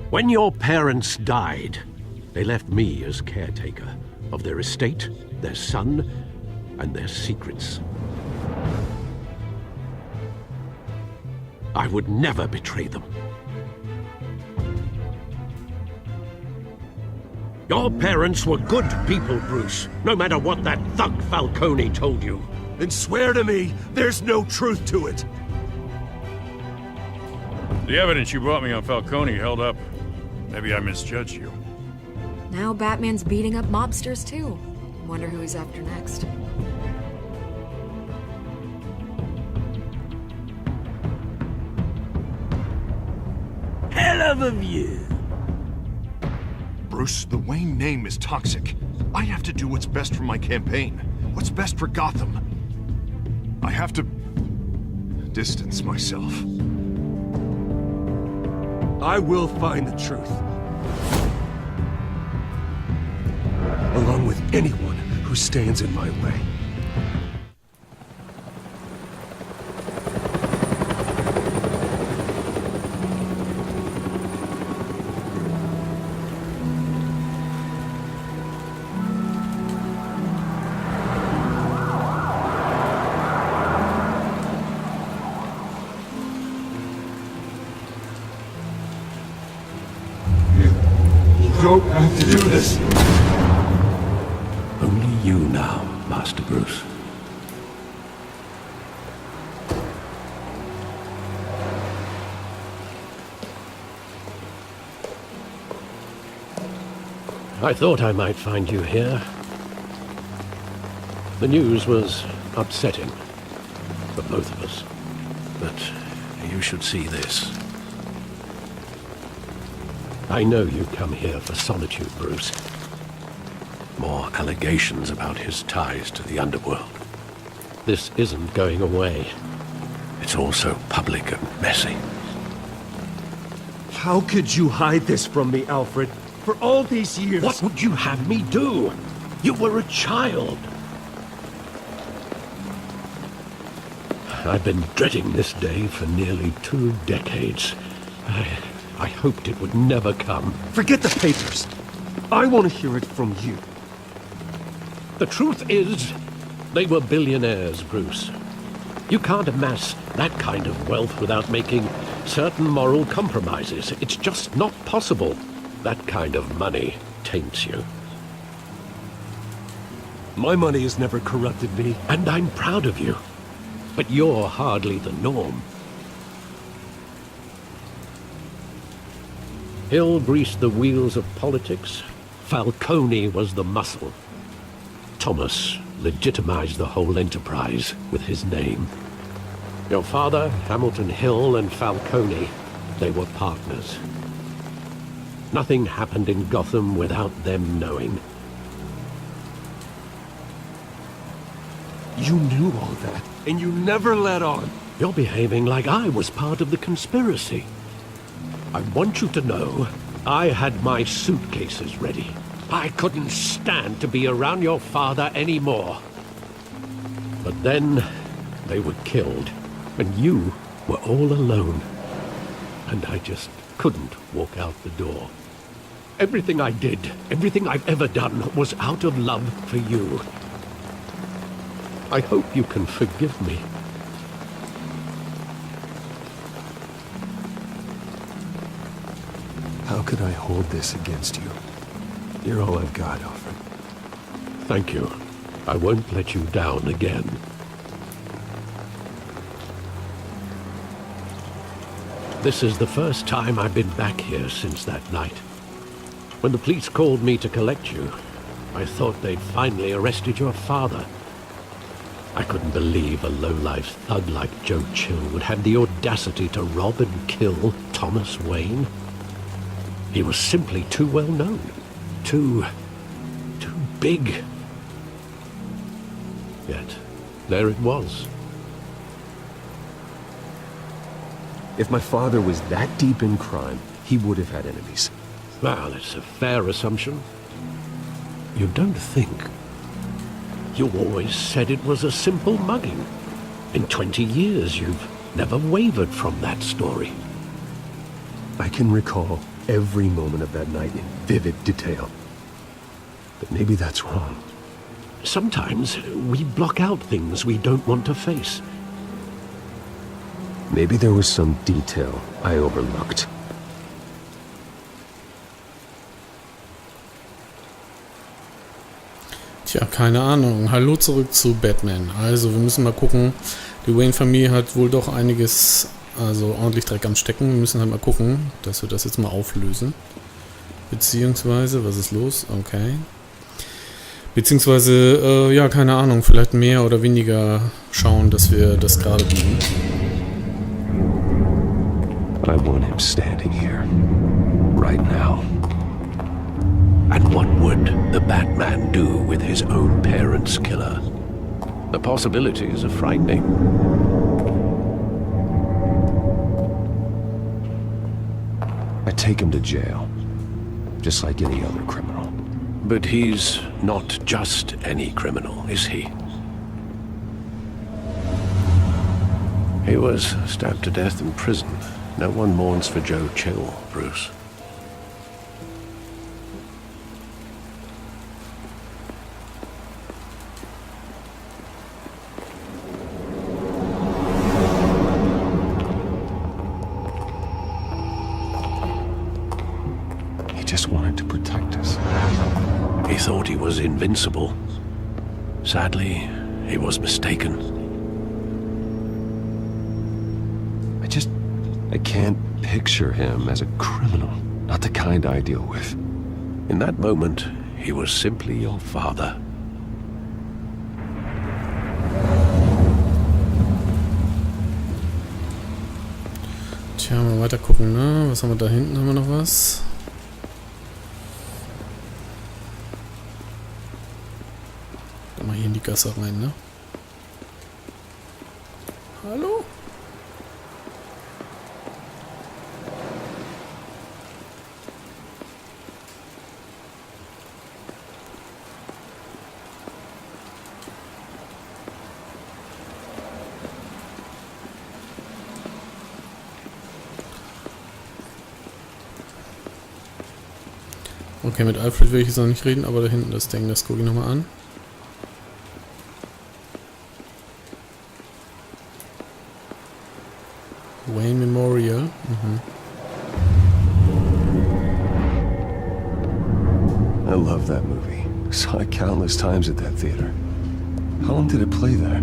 When your parents died, they left me as caretaker of their estate, their son, and their secrets. I would never betray them. Your parents were good people, Bruce, no matter what that thug Falcone told you. Then swear to me there's no truth to it. The evidence you brought me on Falcone held up. Maybe I misjudged you. Now Batman's beating up mobsters too. Wonder who he's after next. Hell of a view. Bruce, the Wayne name is toxic. I have to do what's best for my campaign. What's best for Gotham. I have to distance myself. I will find the truth. Along with anyone who stands in my way. You don't have to do this. Only you now, Master Bruce. I thought I might find you here. The news was upsetting for both of us. But you should see this. I know you come here for solitude, Bruce. More allegations about his ties to the underworld. This isn't going away. It's all so public and messy. How could you hide this from me, Alfred? For all these years... What would you have me do? You were a child. I've been dreading this day for nearly 2 decades. I hoped it would never come. Forget the papers. I want to hear it from you. The truth is, they were billionaires, Bruce. You can't amass that kind of wealth without making certain moral compromises. It's just not possible. That kind of money taints you. My money has never corrupted me. And I'm proud of you. But you're hardly the norm. Hill greased the wheels of politics. Falcone was the muscle. Thomas legitimized the whole enterprise with his name. Your father, Hamilton Hill, and Falcone, they were partners. Nothing happened in Gotham without them knowing. You knew all that, and you never let on. You're behaving like I was part of the conspiracy. I want you to know, I had my suitcases ready. I couldn't stand to be around your father anymore. But then, they were killed, and you were all alone. And I just couldn't walk out the door. Everything I did, everything I've ever done, was out of love for you. I hope you can forgive me. How could I hold this against you? You're all I've got, Alfred. Thank you. I won't let you down again. This is the first time I've been back here since that night. When the police called me to collect you, I thought they'd finally arrested your father. I couldn't believe a low-life thug like Joe Chill would have the audacity to rob and kill Thomas Wayne. He was simply too well known. Too big. Yet, there it was. If my father was that deep in crime, he would have had enemies. Well, it's a fair assumption. You don't think. You always said it was a simple mugging. In 20 years, you've never wavered from that story. I can recall every moment of that night in vivid detail. But maybe that's wrong. Sometimes we block out things we don't want to face. Maybe there was some detail I overlooked. Tja, keine Ahnung. Hallo zurück zu Batman. Also, wir müssen mal gucken. Die Wayne-Familie hat wohl doch einiges, also ordentlich Dreck am Stecken. Wir müssen halt mal gucken, dass wir das jetzt mal auflösen. Beziehungsweise, was ist los? Okay. Beziehungsweise, ja, keine Ahnung, vielleicht mehr oder weniger schauen, dass wir das gerade biegen. I want him standing here, right now. And what would the Batman do with his own parents' killer? The possibilities are frightening. I take him to jail, just like any other criminal. But he's not just any criminal, is he? He was stabbed to death in prison. No one mourns for Joe Chill, Bruce. He just wanted to protect us. He thought he was invincible. Sadly, he was mistaken. I can't picture him as a criminal, not the kind I deal with. In that moment, he was simply your father. Tja, mal weiter gucken, ne? Was haben wir da hinten? Haben wir noch was? Geh mal hier in die Gasse rein, ne? Hallo? Okay, mit Alfred will ich jetzt noch nicht reden, aber da hinten das Ding, das gucke ich nochmal an. Wayne Memorial. I love that movie. Saw it countless times at that theater. How long did it play there?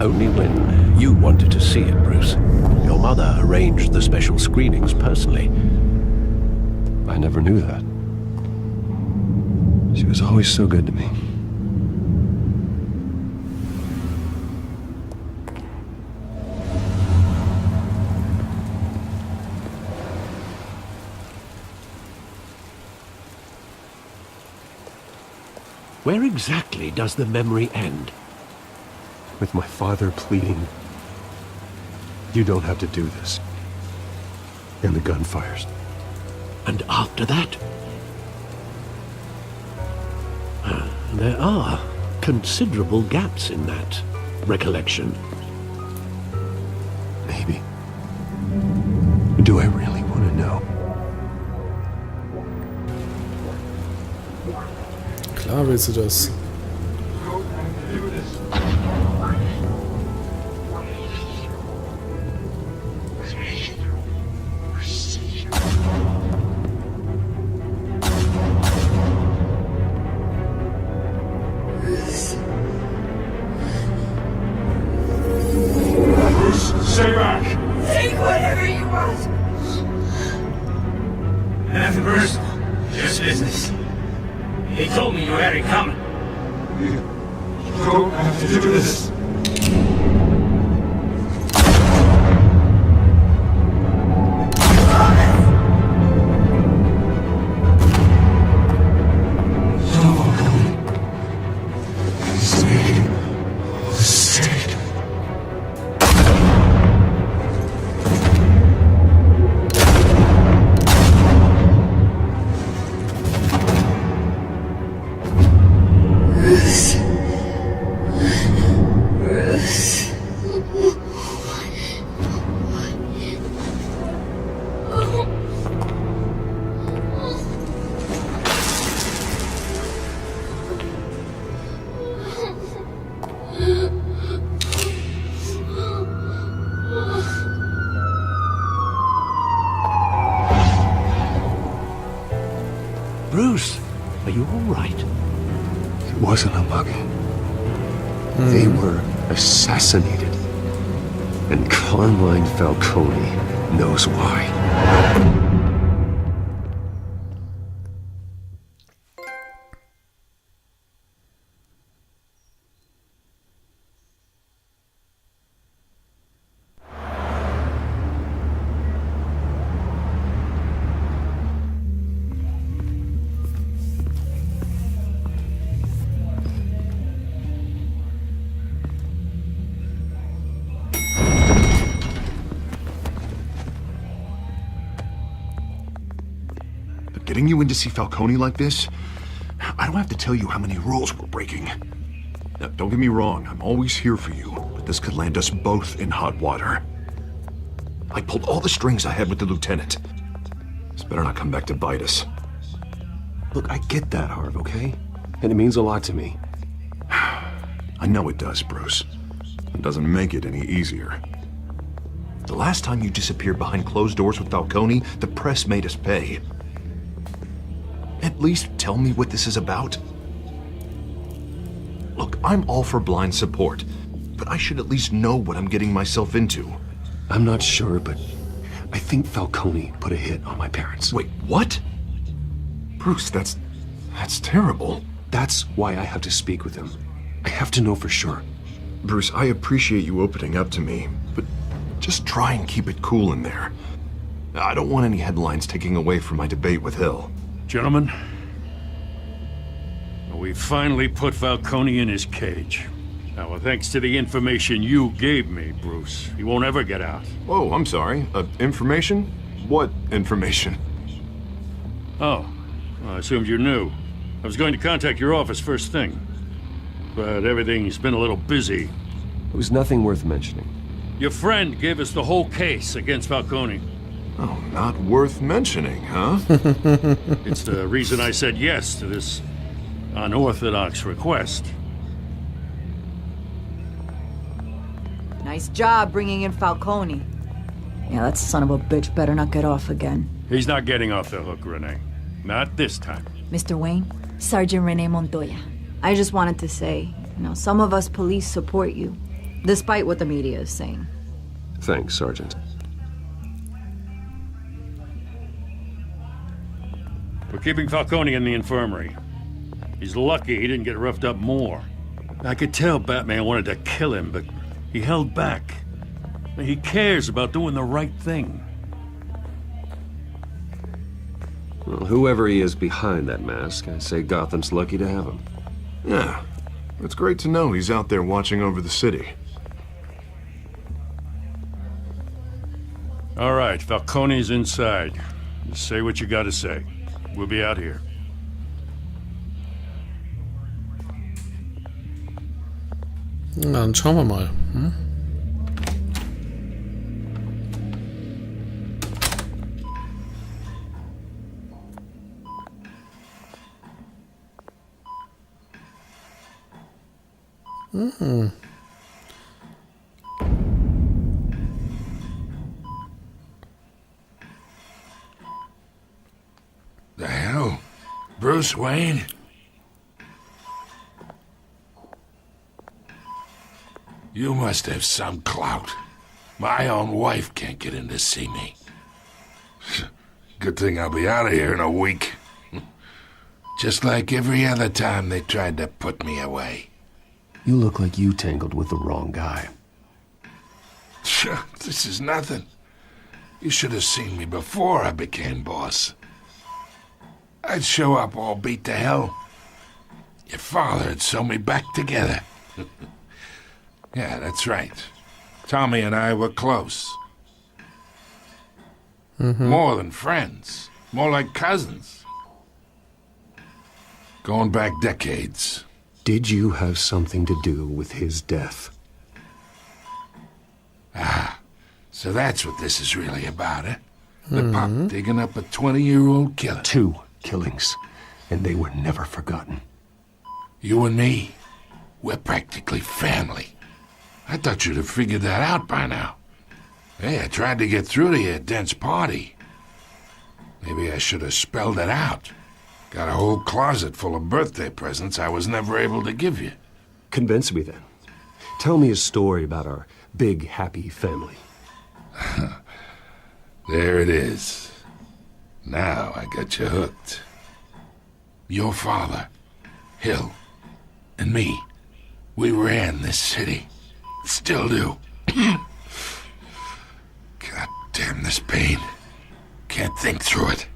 Only when you wanted to see it, Bruce. Your mother arranged the special screenings personally. I never knew that. She was always so good to me. Where exactly does the memory end? With my father pleading, "You don't have to do this." And the gun fires. And after that? There are considerable gaps in that recollection. Maybe. Do I really want to know? Klar willst du das. Stay back! Take whatever you want! Nothing personal. Just business. He told me you had it coming. You don't have to do this. Bruce, are you all right? It wasn't a mug. They were assassinated. And Carmine Falcone knows why. Getting you in to see Falcone like this? I don't have to tell you how many rules we're breaking. Now, don't get me wrong, I'm always here for you, but this could land us both in hot water. I pulled all the strings I had with the lieutenant. This better not come back to bite us. Look, I get that, Harv, okay? And it means a lot to me. I know it does, Bruce. It doesn't make it any easier. The last time you disappeared behind closed doors with Falcone, the press made us pay. At least tell me what this is about. Look, I'm all for blind support, but I should at least know what I'm getting myself into. I'm not sure, but I think Falcone put a hit on my parents. Wait, what? Bruce, that's terrible. That's why I have to speak with him. I have to know for sure. Bruce, I appreciate you opening up to me, but just try and keep it cool in there. I don't want any headlines taking away from my debate with Hill. Gentlemen, we finally put Falcone in his cage. Now, thanks to the information you gave me, Bruce, he won't ever get out. Oh, I'm sorry. Information? What information? Oh, well, I assumed you knew. I was going to contact your office first thing, but everything's been a little busy. It was nothing worth mentioning. Your friend gave us the whole case against Falcone. Oh, not worth mentioning, huh? It's the reason I said yes to this unorthodox request. Nice job bringing in Falcone. Yeah, that son of a bitch better not get off again. He's not getting off the hook, Renee. Not this time. Mr. Wayne, Sergeant Renee Montoya. I just wanted to say, some of us police support you, despite what the media is saying. Thanks, Sergeant. We're keeping Falcone in the infirmary. He's lucky he didn't get roughed up more. I could tell Batman wanted to kill him, but he held back. He cares about doing the right thing. Well, whoever he is behind that mask, I say Gotham's lucky to have him. Yeah, it's great to know he's out there watching over the city. All right, Falcone's inside. Just say what you gotta say. We'll be out here. Na, dann schauen wir mal. The hell? Bruce Wayne? You must have some clout. My own wife can't get in to see me. Good thing I'll be out of here in a week. Just like every other time they tried to put me away. You look like you tangled with the wrong guy. This is nothing. You should have seen me before I became boss. I'd show up all beat to hell. Your father'd sew me back together. Yeah, that's right. Tommy and I were close. More than friends. More like cousins. Going back decades. Did you have something to do with his death? So that's what this is really about, eh? The pop digging up a 20-year-old killer. 2 killings, and they were never forgotten. You and me, we're practically family. I thought you'd have figured that out by now. Hey, I tried to get through to your dense party. Maybe I should have spelled it out. Got a whole closet full of birthday presents I was never able to give you. Convince me then. Tell me a story about our big, happy family. There it is. Now I got you hooked. Your father, Hill, and me, we ran this city. Still do. God damn this pain. Can't think through it.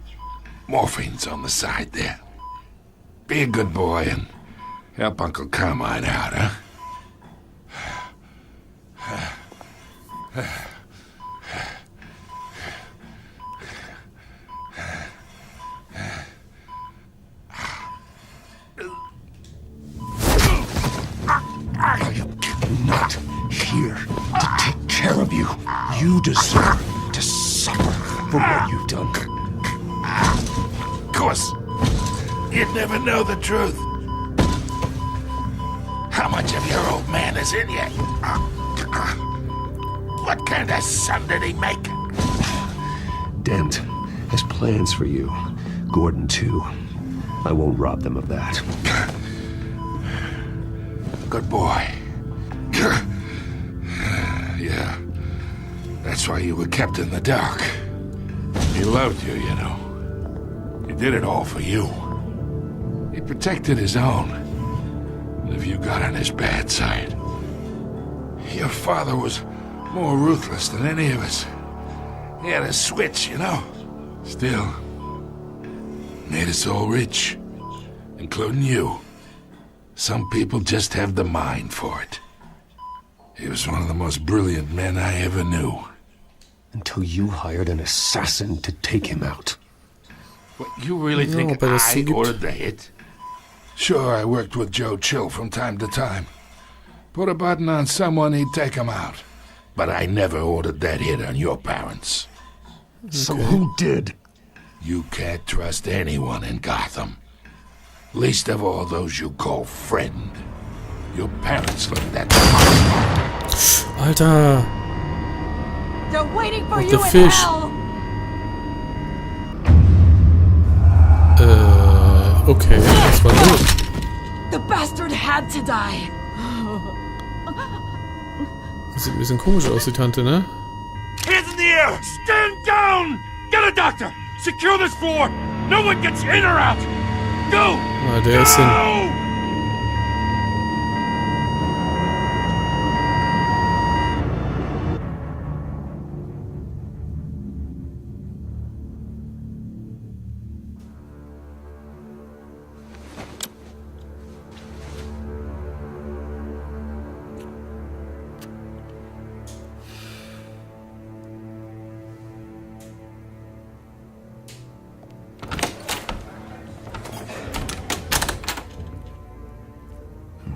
Morphine's on the side there. Be a good boy and help Uncle Carmine out, huh? Not here to take care of you. You deserve to suffer for what you've done. Of course, you'd never know the truth. How much of your old man is in you? What kind of son did he make? Dent has plans for you. Gordon, too. I won't rob them of that. Good boy. Yeah. That's why you were kept in the dark. He loved you, you know. He did it all for you. He protected his own. And if you got on his bad side, your father was more ruthless than any of us. He had a switch, you know. Still, made us all rich, including you. Some people just have the mind for it. He was one of the most brilliant men I ever knew. Until you hired an assassin to take him out. What, you really think I ordered the hit? Sure, I worked with Joe Chill from time to time. Put a button on someone, he'd take him out. But I never ordered that hit on your parents. So who did? You can't trust anyone in Gotham. Least of all those you call friend. Your parents looked that. Alter! They're waiting for What you the in fish? hell. Okay, das war gut. The bastard had to die. Sieht ein bisschen komisch aus, die Tante, ne? Hands in the air! Stand down! Get a doctor! Secure this floor! No one gets in or out! Go! Ah, der ist hin. Go!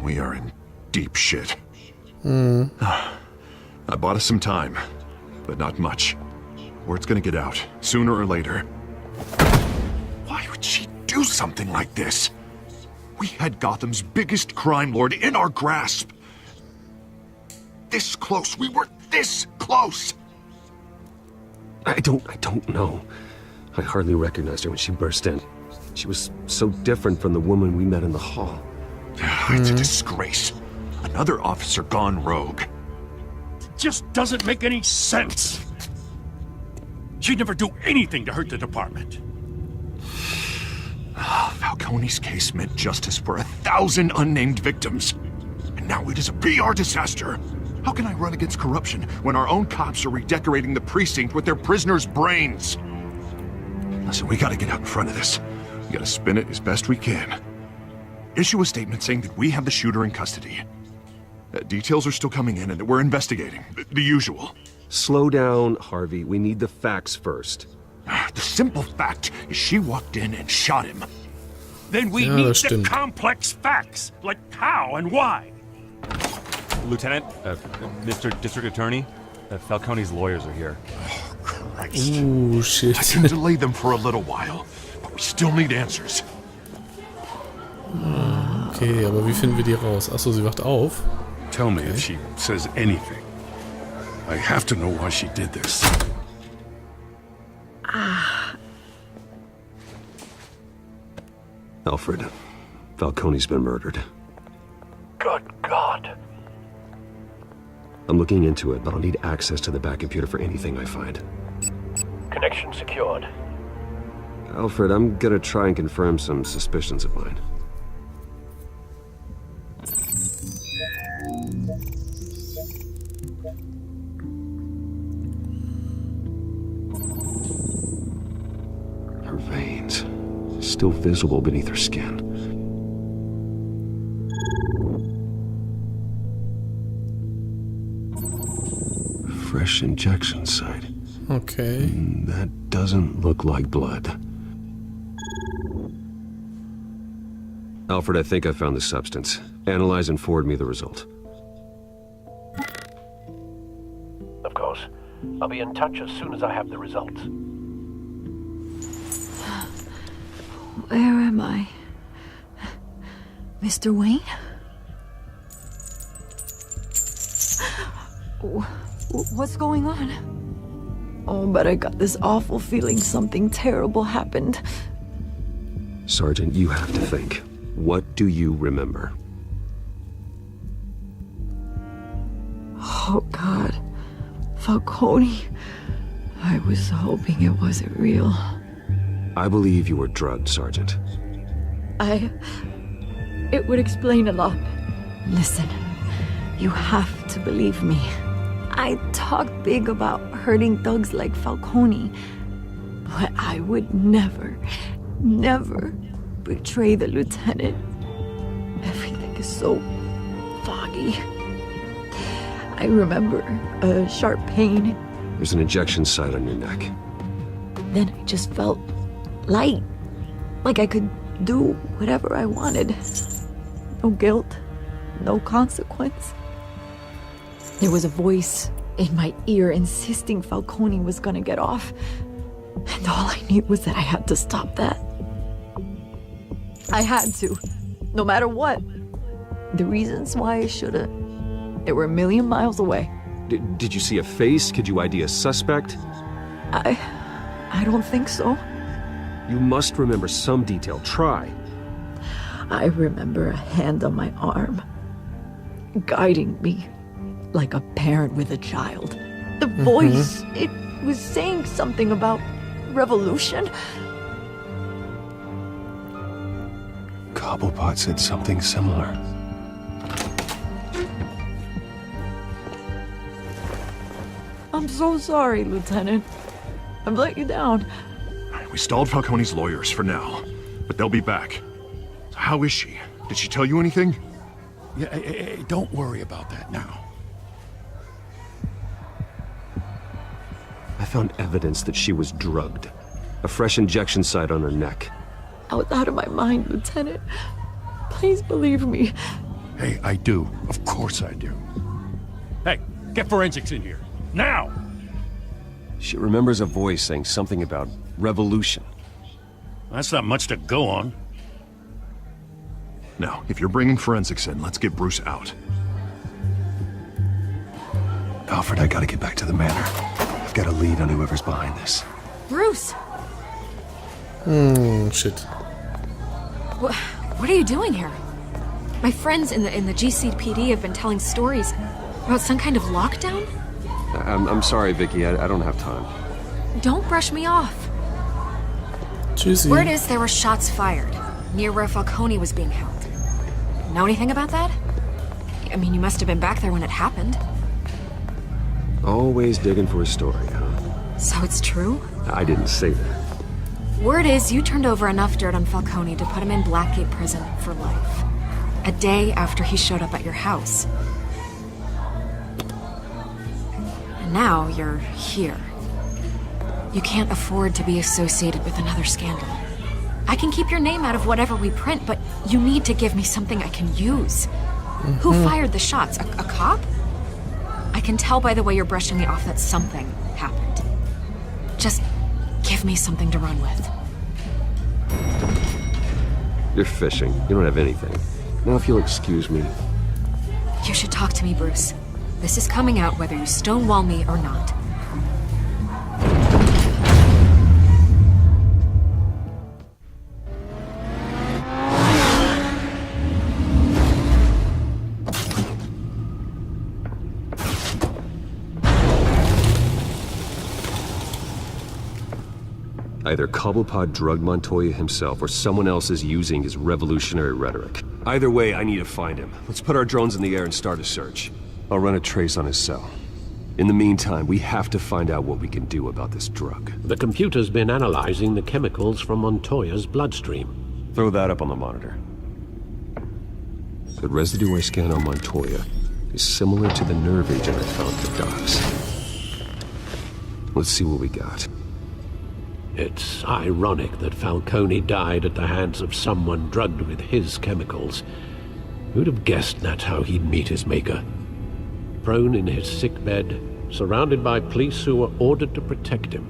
We are in deep shit. I bought us some time, but not much. Word's gonna get out, sooner or later. Why would she do something like this? We had Gotham's biggest crime lord in our grasp. This close. We were this close. I don't know. I hardly recognized her when she burst in. She was so different from the woman we met in the hall. It's a disgrace. Another officer gone rogue. It just doesn't make any sense. She'd never do anything to hurt the department. Falcone's case meant justice for 1,000 unnamed victims. And now it is a PR disaster. How can I run against corruption when our own cops are redecorating the precinct with their prisoners' brains? Listen, we gotta get out in front of this. We gotta spin it as best we can. Issue a statement saying that we have the shooter in custody. Details are still coming in and that we're investigating. The usual. Slow down, Harvey. We need the facts first. The simple fact is she walked in and shot him. Then we Ja, need das the stimmt. complex facts, like how and why. Lieutenant, Mr. District Attorney, Falcone's lawyers are here. Christ. Oh, I shit. can delay them for a little while, but we still need answers. Okay, aber wie finden wir die raus? Achso, sie wacht auf. Tell me if she says anything. I have to know why she did this. Alfred, Falcone's been murdered. Good God. I'm looking into it, but I'll need access to the back computer for anything I find. Connection secured. Alfred, I'm gonna try and confirm some suspicions of mine. Her veins, still visible beneath her skin. Fresh injection site. Okay. That doesn't look like blood. Alfred, I think I found the substance. Analyze and forward me the result. Of course. I'll be in touch as soon as I have the results. Where am I? Mr. Wayne? What's going on? Oh, but I got this awful feeling something terrible happened. Sergeant, you have to think. What do you remember? Oh, God. Falcone. I was hoping it wasn't real. I believe you were drugged, Sergeant. It would explain a lot. Listen, you have to believe me. I talked big about hurting thugs like Falcone, but I would never betray the lieutenant. Everything is so foggy. I remember a sharp pain. There's an injection site on your neck. Then I just felt light, like I could do whatever I wanted. No guilt, no consequence. There was a voice in my ear insisting Falcone was gonna get off. And all I knew was that I had to stop that. I had to, no matter what. The reasons why I should've, they were a million miles away. Did you see a face? Could you ID a suspect? I don't think so. You must remember some detail. Try. I remember a hand on my arm, guiding me like a parent with a child. The voice, it was saying something about revolution. Cobblepot said something similar. I'm so sorry, Lieutenant. I've let you down. We stalled Falcone's lawyers for now, but they'll be back. How is she? Did she tell you anything? Yeah, hey, don't worry about that now. I found evidence that she was drugged. A fresh injection site on her neck. I was out of my mind, Lieutenant. Please believe me. Hey, I do. Of course I do. Hey, get forensics in here. Now! She remembers a voice saying something about revolution. That's not much to go on. Now, if you're bringing forensics in, let's get Bruce out. Alfred, I gotta get back to the manor. I've got a lead on whoever's behind this. Bruce! Shit. What are you doing here? My friends in the GCPD have been telling stories about some kind of lockdown? I'm sorry, Vicky. I don't have time. Don't brush me off. Tschüssi. Word is there were shots fired near where Falcone was being held. Know anything about that? I mean, you must have been back there when it happened. Always digging for a story, huh? So it's true? I didn't say that. Word is you turned over enough dirt on Falcone to put him in Blackgate Prison for life. A day after he showed up at your house. And now you're here. You can't afford to be associated with another scandal. I can keep your name out of whatever we print, but you need to give me something I can use. Who fired the shots? A cop? I can tell by the way you're brushing me off that something happened. Just give me something to run with. You're fishing. You don't have anything. Now, if you'll excuse me. You should talk to me, Bruce. This is coming out whether you stonewall me or not. Either Cobblepot drugged Montoya himself or someone else is using his revolutionary rhetoric. Either way, I need to find him. Let's put our drones in the air and start a search. I'll run a trace on his cell. In the meantime, we have to find out what we can do about this drug. The computer's been analyzing the chemicals from Montoya's bloodstream. Throw that up on the monitor. The residue I scan on Montoya is similar to the nerve agent I found for Docs. Let's see what we got. It's ironic that Falcone died at the hands of someone drugged with his chemicals. Who'd have guessed that's how he'd meet his maker? Prone in his sickbed, surrounded by police who were ordered to protect him.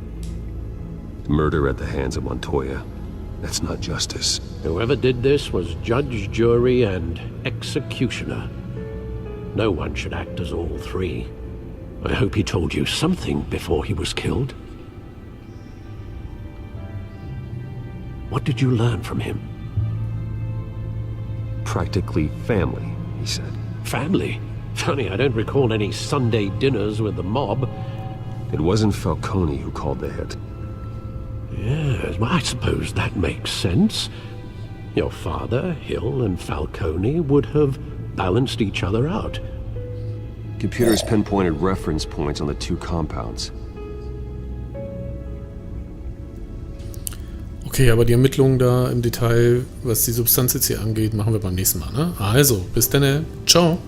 Murder at the hands of Montoya. That's not justice. Whoever did this was judge, jury, and executioner. No one should act as all three. I hope he told you something before he was killed. What did you learn from him? Practically family, he said. Family? Funny, I don't recall any Sunday dinners with the mob. It wasn't Falcone who called the hit. Yes, well, I suppose that makes sense. Your father, Hill, and Falcone would have balanced each other out. Computers pinpointed reference points on the two compounds. Okay, aber die Ermittlungen da im Detail, was die Substanz jetzt hier angeht, machen wir beim nächsten Mal, ne? Also, bis dann, ciao!